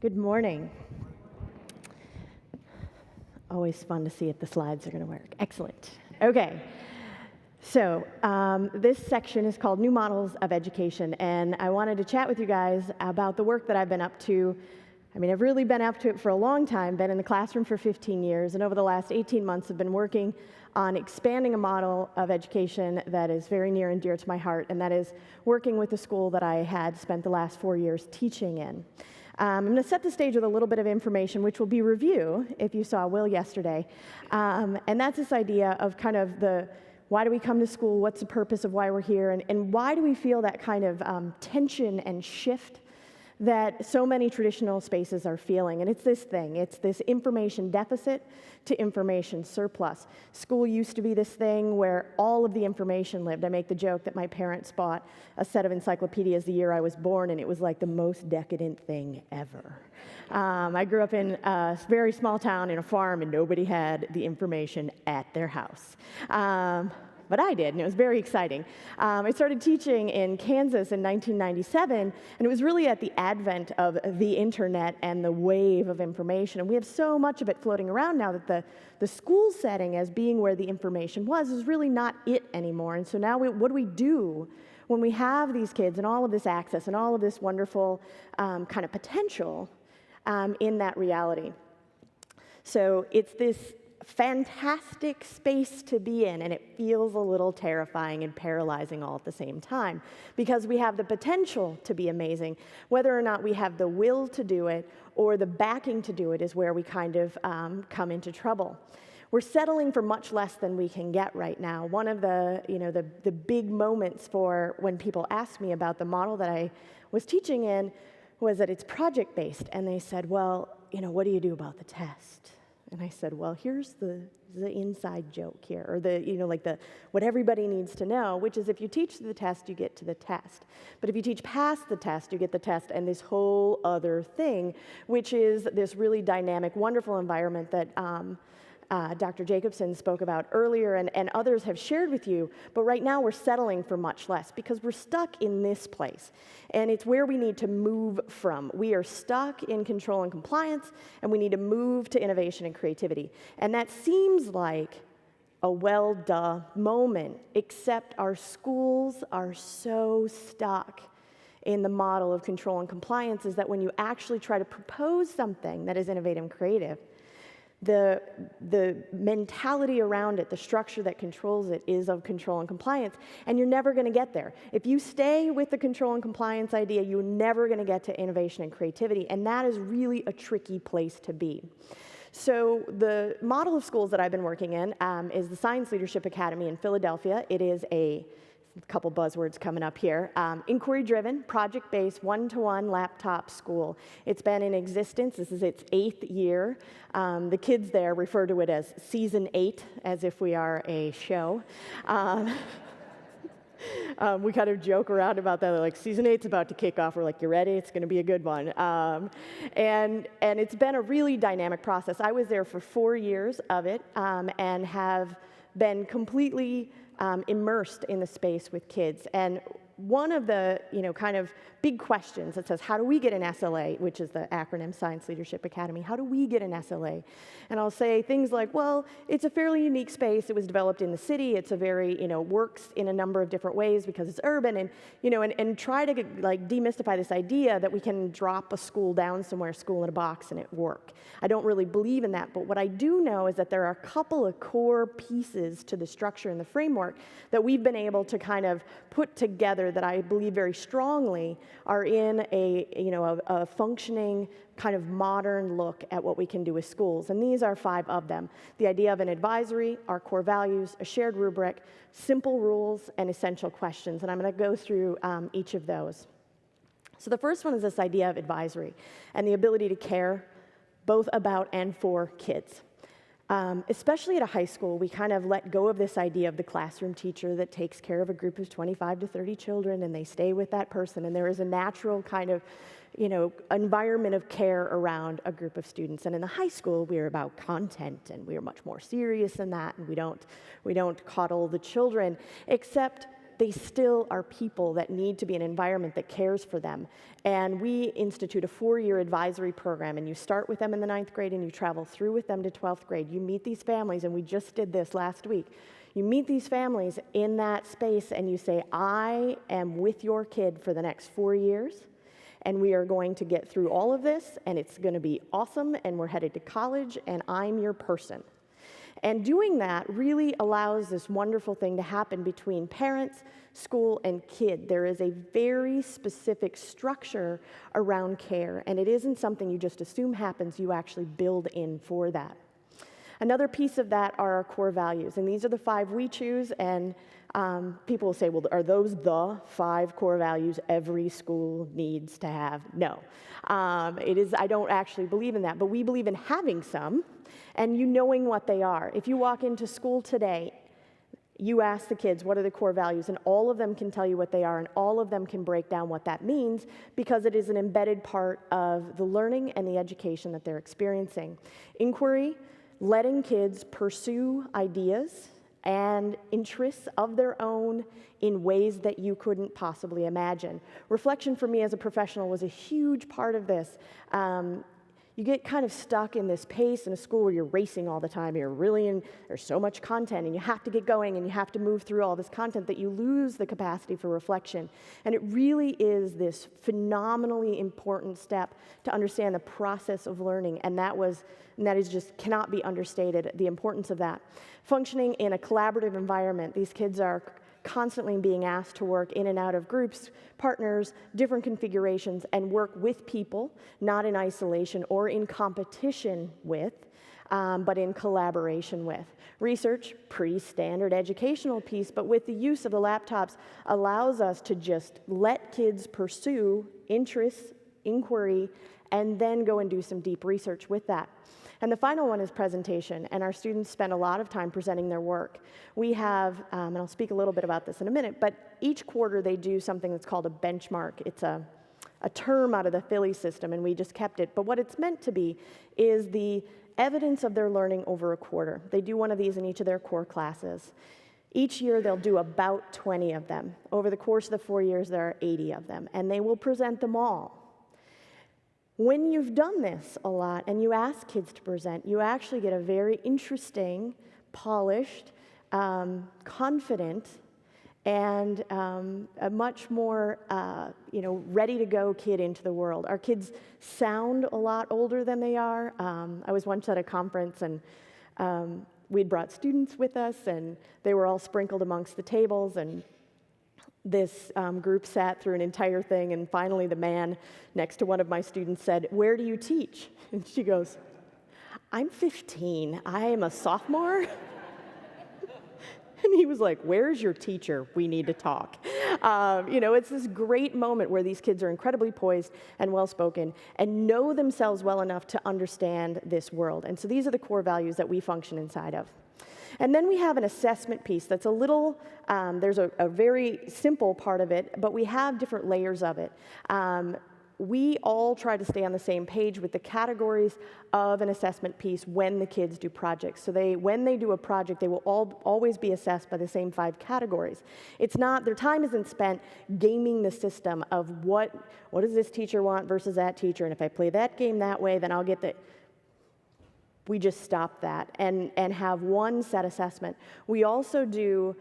Good morning. Always fun to see if the slides are going to work. Excellent. Okay. So this section is called New Models of Education, and I wanted to chat with you guys about the work that I've been up to. I've really been up to it for a long time, been in the classroom for 15 years, and over the last 18 months have been working on expanding a model of education that is very near and dear to my heart, and that is working with the school that I had spent the last 4 years teaching in. I'm going to set the stage with a little bit of information, which will be review, if you saw Will yesterday. And that's this idea of kind of the why do we come to school, what's the purpose of why we're here, and why do we feel that kind of tension and shift that so many traditional spaces are feeling. And it's this information deficit to information surplus. School used to be this thing where all of the information lived. I make the joke that my parents bought a set of encyclopedias the year I was born, and it was like the most decadent thing ever. I grew up in a very small town in a farm, and nobody had the information at their house. But I did, and it was very exciting. I started teaching in Kansas in 1997, and it was really at the advent of the internet and the wave of information. And we have so much of it floating around now that the school setting as being where the information was is really not it anymore. And so now what do we do when we have these kids and all of this access and all of this wonderful kind of potential in that reality? So it's this fantastic space to be in, and it feels a little terrifying and paralyzing all at the same time because we have the potential to be amazing. Whether or not we have the will to do it or the backing to do it is where we kind of come into trouble. We're settling for much less than we can get right now. One of the big moments for when people ask me about the model that I was teaching in was that it's project-based, and they said, well, what do you do about the test? And I said, well, here's the inside joke here, or what everybody needs to know, which is if you teach the test, you get to the test. But if you teach past the test, you get the test and this whole other thing, which is this really dynamic, wonderful environment that Dr. Jacobson spoke about earlier and others have shared with you, but right now we're settling for much less because we're stuck in this place, and it's where we need to move from. We are stuck in control and compliance, and we need to move to innovation and creativity. And that seems like a well-duh moment, except our schools are so stuck in the model of control and compliance is that when you actually try to propose something that is innovative and creative, the mentality around it, the structure that controls it is of control and compliance, and you're never going to get there. If you stay with the control and compliance idea, you're never going to get to innovation and creativity, and that is really a tricky place to be. So the model of schools that I've been working in is the Science Leadership Academy in Philadelphia. It is a couple buzzwords coming up here. Inquiry-driven, project-based, one-to-one laptop school. It's been in existence. This is its 8th year. The kids there refer to it as Season 8, as if we are a show. We kind of joke around about that. They're like, Season 8's about to kick off. We're like, you ready? It's going to be a good one. And it's been a really dynamic process. I was there for 4 years of it and have been completely immersed in the space with kids. And one of the, kind of big questions that says, how do we get an SLA, which is the acronym Science Leadership Academy, how do we get an SLA? And I'll say things like, well, it's a fairly unique space. It was developed in the city. It's a very, works in a number of different ways because it's urban, and try to demystify this idea that we can drop a school down somewhere, school in a box, and it work. I don't really believe in that, but what I do know is that there are a couple of core pieces to the structure and the framework that we've been able to kind of put together that I believe very strongly are in a functioning kind of modern look at what we can do with schools. And these are 5 of them. The idea of an advisory, our core values, a shared rubric, simple rules, and essential questions. And I'm going to go through each of those. So the first one is this idea of advisory and the ability to care both about and for kids. Especially at a high school, we kind of let go of this idea of the classroom teacher that takes care of a group of 25 to 30 children, and they stay with that person, and there is a natural kind of, environment of care around a group of students. And in the high school, we are about content, and we are much more serious than that, and we don't coddle the children, except they still are people that need to be an environment that cares for them. And we institute a 4-year advisory program, and you start with them in the 9th grade and you travel through with them to 12th grade. You meet these families, and we just did this last week. You meet these families in that space and you say, I am with your kid for the next 4 years, and we are going to get through all of this, and it's going to be awesome, and we're headed to college, and I'm your person. And doing that really allows this wonderful thing to happen between parents, school, and kid. There is a very specific structure around care, and it isn't something you just assume happens, you actually build in for that. Another piece of that are our core values, and these are the 5 we choose, and people will say, well, are those the 5 core values every school needs to have? No. I don't actually believe in that, but we believe in having some, and you knowing what they are. If you walk into school today, you ask the kids, what are the core values? And all of them can tell you what they are, and all of them can break down what that means, because it is an embedded part of the learning and the education that they're experiencing. Inquiry, letting kids pursue ideas and interests of their own in ways that you couldn't possibly imagine. Reflection for me as a professional was a huge part of this. You get kind of stuck in this pace in a school where you're racing all the time. There's so much content, and you have to get going, and you have to move through all this content that you lose the capacity for reflection. And it really is this phenomenally important step to understand the process of learning, and that is just cannot be understated, the importance of that. Functioning in a collaborative environment, these kids are constantly being asked to work in and out of groups, partners, different configurations, and work with people, not in isolation or in competition with, but in collaboration with. Research, pretty standard educational piece, but with the use of the laptops allows us to just let kids pursue interests, inquiry, and then go and do some deep research with that. And the final one is presentation, and our students spend a lot of time presenting their work. We have, and I'll speak a little bit about this in a minute, but each quarter they do something that's called a benchmark. It's a term out of the Philly system, and we just kept it. But what it's meant to be is the evidence of their learning over a quarter. They do one of these in each of their core classes. Each year they'll do about 20 of them. Over the course of the 4 years, there are 80 of them, and they will present them all. When you've done this a lot and you ask kids to present, you actually get a very interesting, polished, confident, and a much more ready-to-go kid into the world. Our kids sound a lot older than they are. I was once at a conference, and we'd brought students with us, and they were all sprinkled amongst the tables, and this group sat through an entire thing, and finally the man next to one of my students said, "Where do you teach?" And she goes, "I'm 15. I am a sophomore." And he was like, "Where's your teacher? We need to talk." It's this great moment where these kids are incredibly poised and well-spoken and know themselves well enough to understand this world. And so these are the core values that we function inside of. And then we have an assessment piece that's a little, there's a very simple part of it, but we have different layers of it. We all try to stay on the same page with the categories of an assessment piece when the kids do projects. So when they do a project, they will always be assessed by the same 5 categories. It's not, their time isn't spent gaming the system of what does this teacher want versus that teacher, and if I play that game that way, then I'll get the... We just stop that and have one set assessment. We also do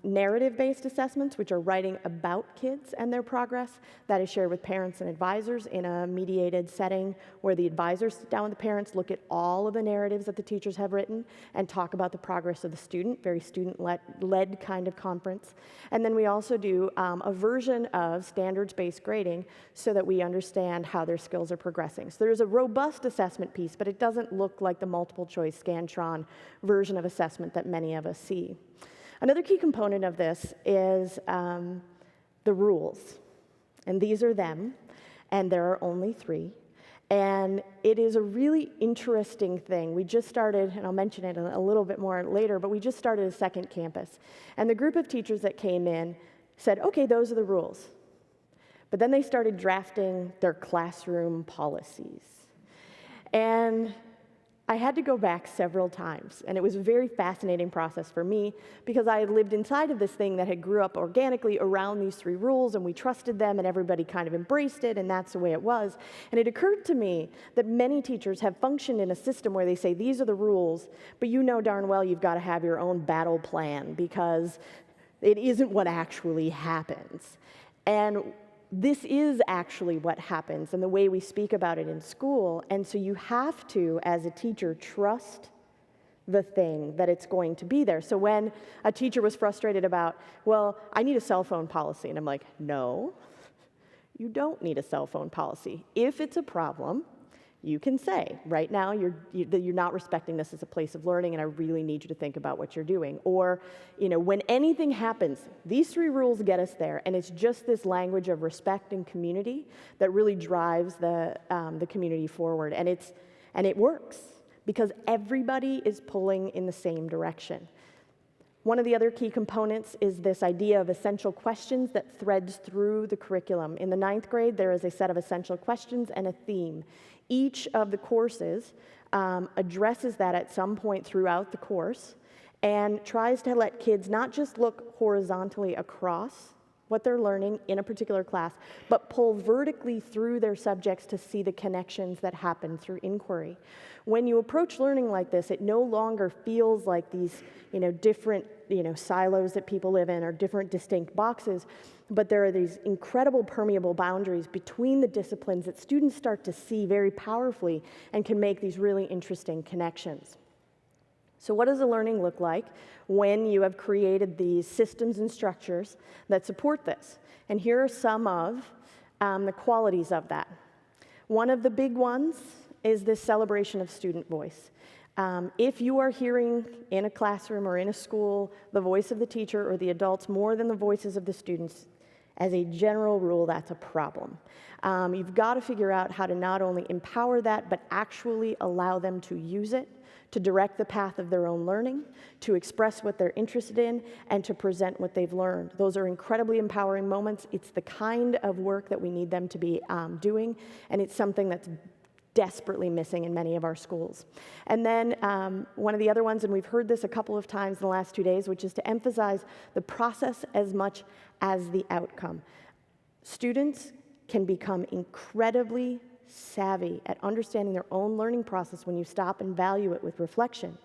narrative-based assessments, which are writing about kids and their progress. That is shared with parents and advisors in a mediated setting where the advisors sit down with the parents, look at all of the narratives that the teachers have written, and talk about the progress of the student, very student-led kind of conference. And then we also do a version of standards-based grading so that we understand how their skills are progressing. So there's a robust assessment piece, but it doesn't look like the multiple-choice Scantron version of assessment that many of us see. Another key component of this is the rules, and these are them, and there are only 3. And it is a really interesting thing. We just started, and I'll mention it a little bit more later, but we just started a second campus. And the group of teachers that came in said, okay, those are the rules. But then they started drafting their classroom policies. And I had to go back several times, and it was a very fascinating process for me because I had lived inside of this thing that had grew up organically around these 3 rules, and we trusted them, and everybody kind of embraced it, and that's the way it was. And it occurred to me that many teachers have functioned in a system where they say, these are the rules, but you know darn well you've got to have your own battle plan because it isn't what actually happens. And this is actually what happens and the way we speak about it in school. And so you have to, as a teacher, trust the thing that it's going to be there. So when a teacher was frustrated about, well, I need a cell phone policy, and I'm like, no, you don't need a cell phone policy. If it's a problem, you can say, right now, you're not respecting this as a place of learning, and I really need you to think about what you're doing. Or, when anything happens, these 3 rules get us there, and it's just this language of respect and community that really drives the community forward. And it works because everybody is pulling in the same direction. One of the other key components is this idea of essential questions that threads through the curriculum. In the 9th grade, there is a set of essential questions and a theme. Each of the courses addresses that at some point throughout the course and tries to let kids not just look horizontally across what they're learning in a particular class, but pull vertically through their subjects to see the connections that happen through inquiry. When you approach learning like this, it no longer feels like these, different, silos that people live in or different distinct boxes, but there are these incredible permeable boundaries between the disciplines that students start to see very powerfully and can make these really interesting connections. So what does the learning look like when you have created these systems and structures that support this? And here are some of the qualities of that. One of the big ones is this celebration of student voice. If you are hearing in a classroom or in a school the voice of the teacher or the adults more than the voices of the students, as a general rule, that's a problem. You've got to figure out how to not only empower that, but actually allow them to use it, to direct the path of their own learning, to express what they're interested in, and to present what they've learned. Those are incredibly empowering moments. It's the kind of work that we need them to be doing, and it's something that's desperately missing in many of our schools. And then one of the other ones, and we've heard this a couple of times in the last 2 days, which is to emphasize the process as much as the outcome. Students can become incredibly savvy at understanding their own learning process when you stop and value it with reflection.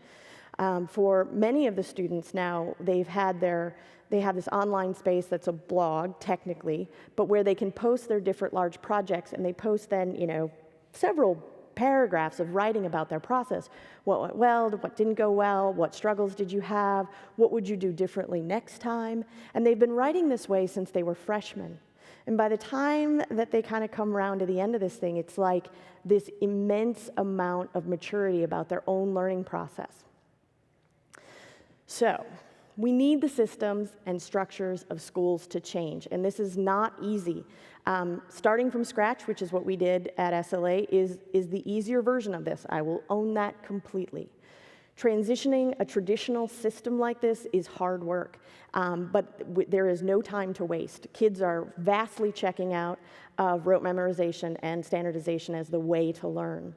For many of the students now, they have this online space that's a blog, technically, but where they can post their different large projects, and they post then, several paragraphs of writing about their process. What went well, what didn't go well, what struggles did you have, what would you do differently next time? And they've been writing this way since they were freshmen. And by the time that they kind of come around to the end of this thing, it's like this immense amount of maturity about their own learning process. So, we need the systems and structures of schools to change, and this is not easy. Starting from scratch, which is what we did at SLA, is the easier version of this. I will own that completely. Transitioning a traditional system like this is hard work, but there is no time to waste. Kids are vastly checking out of rote memorization and standardization as the way to learn.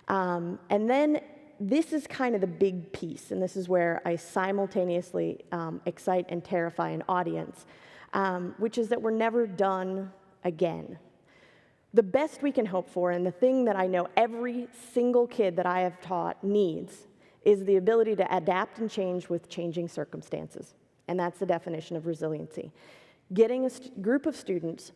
And then this is kind of the big piece, and this is where I simultaneously excite and terrify an audience, which is that we're never done again. The best we can hope for, and the thing that I know every single kid that I have taught needs, is the ability to adapt and change with changing circumstances. And that's the definition of resiliency. Getting a group of students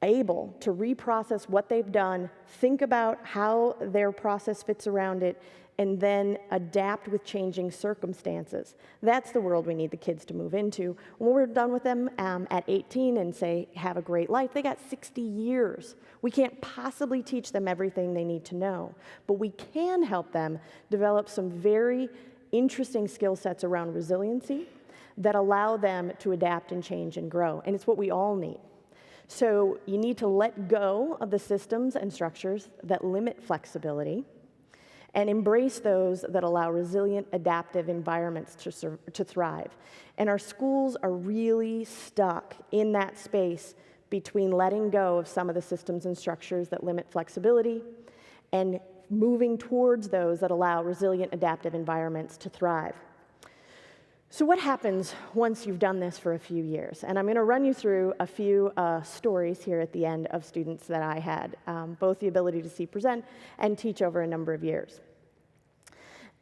able to reprocess what they've done, think about how their process fits around it, and then adapt with changing circumstances. That's the world we need the kids to move into. When we're done with them at 18 and say, have a great life, they got 60 years. We can't possibly teach them everything they need to know, but we can help them develop some very interesting skill sets around resiliency that allow them to adapt and change and grow, and it's what we all need. So you need to let go of the systems and structures that limit flexibility and embrace those that allow resilient, adaptive environments to thrive. And our schools are really stuck in that space between letting go of some of the systems and structures that limit flexibility and moving towards those that allow resilient, adaptive environments to thrive. So what happens once you've done this for a few years? And I'm going to run you through a few stories here at the end of students that I had, both the ability to see present and teach over a number of years.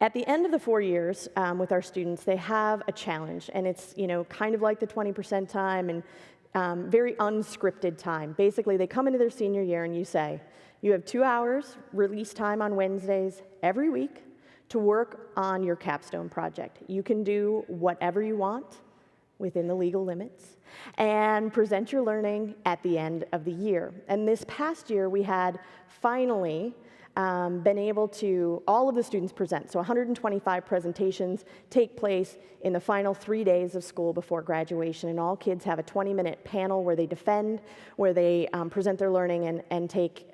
At the end of the 4 years with our students, they have a challenge, and it's kind of like the 20% time and very unscripted time. Basically, they come into their senior year and you say, you have 2 hours release time on Wednesdays every week to work on your capstone project. You can do whatever you want within the legal limits and present your learning at the end of the year. And this past year, we had finally been able to, all of the students present. So 125 presentations take place in the final 3 days of school before graduation, and all kids have a 20-minute panel where they defend, where they present their learning and take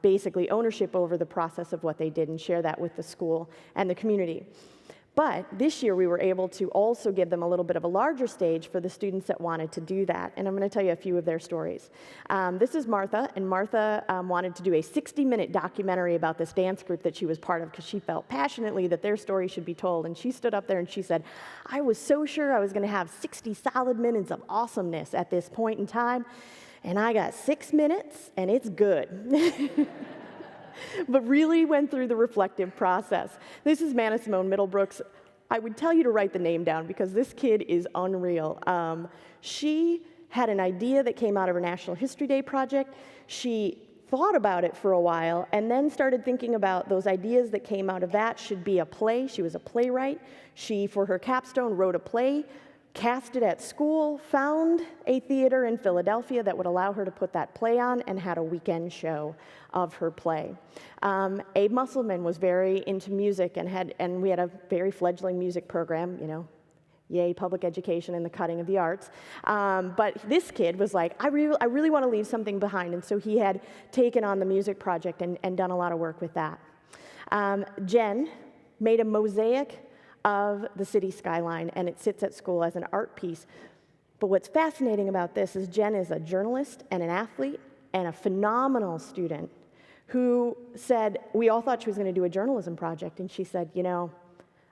basically ownership over the process of what they did and share that with the school and the community. But this year we were able to also give them a little bit of a larger stage for the students that wanted to do that. And I'm going to tell you a few of their stories. This is Martha, and Martha wanted to do a 60-minute documentary about this dance group that she was part of because she felt passionately that their story should be told. And she stood up there and she said, I was so sure I was going to have 60 solid minutes of awesomeness at this point in time, and I got 6 minutes, and it's good. But really went through the reflective process. This is Manna Simone Middlebrooks. I would tell you to write the name down because this kid is unreal. She had an idea that came out of her National History Day project. She thought about it for a while and then started thinking about those ideas that came out of that should be a play. She was a playwright. She, for her capstone, wrote a play, cast it at school, found a theater in Philadelphia that would allow her to put that play on, and had a weekend show of her play. Abe Musselman was very into music and we had a very fledgling music program, yay, public education and the cutting of the arts. But this kid was like, I really want to leave something behind, and so he had taken on the music project and done a lot of work with that. Jen made a mosaic of the city skyline, and it sits at school as an art piece. But what's fascinating about this is Jen is a journalist and an athlete and a phenomenal student who said, we all thought she was going to do a journalism project, and she said,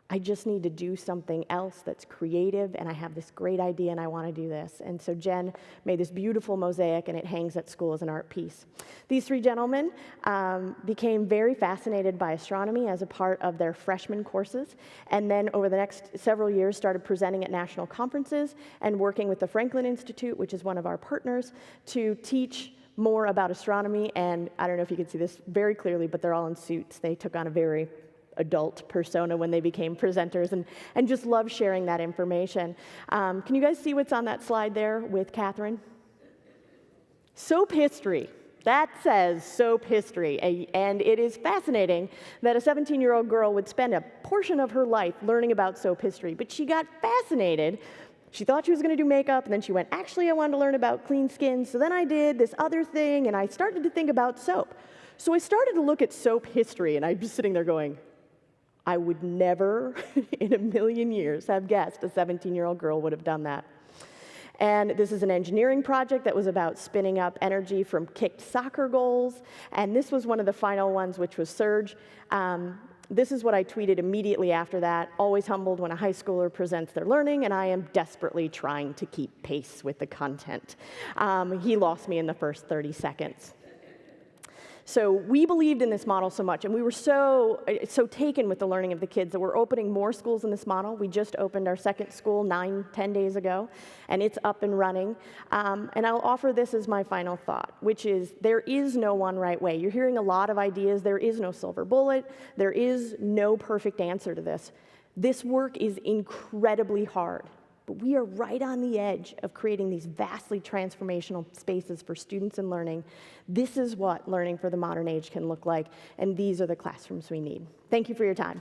I just need to do something else that's creative, and I have this great idea, and I want to do this. And so Jen made this beautiful mosaic, and it hangs at school as an art piece. These 3 gentlemen became very fascinated by astronomy as a part of their freshman courses, and then over the next several years started presenting at national conferences and working with the Franklin Institute, which is one of our partners, to teach more about astronomy. And I don't know if you can see this very clearly, but they're all in suits. They took on a very adult persona when they became presenters, and just love sharing that information. Can you guys see what's on that slide there with Catherine? Soap history. That says soap history, and it is fascinating that a 17-year-old girl would spend a portion of her life learning about soap history, but she got fascinated. She thought she was going to do makeup, and then she went, actually, I wanted to learn about clean skin, so then I did this other thing, and I started to think about soap. So I started to look at soap history, and I'd be sitting there going, I would never in a million years have guessed a 17-year-old girl would have done that. And this is an engineering project that was about spinning up energy from kicked soccer goals. And this was one of the final ones, which was Surge. This is what I tweeted immediately after that. Always humbled when a high schooler presents their learning, and I am desperately trying to keep pace with the content. He lost me in the first 30 seconds. So we believed in this model so much, and we were so taken with the learning of the kids that we're opening more schools in this model. We just opened our second school 9-10 days ago, and it's up and running. And I'll offer this as my final thought, which is there is no one right way. You're hearing a lot of ideas. There is no silver bullet. There is no perfect answer to this. This work is incredibly hard. But we are right on the edge of creating these vastly transformational spaces for students and learning. This is what learning for the modern age can look like, and these are the classrooms we need. Thank you for your time.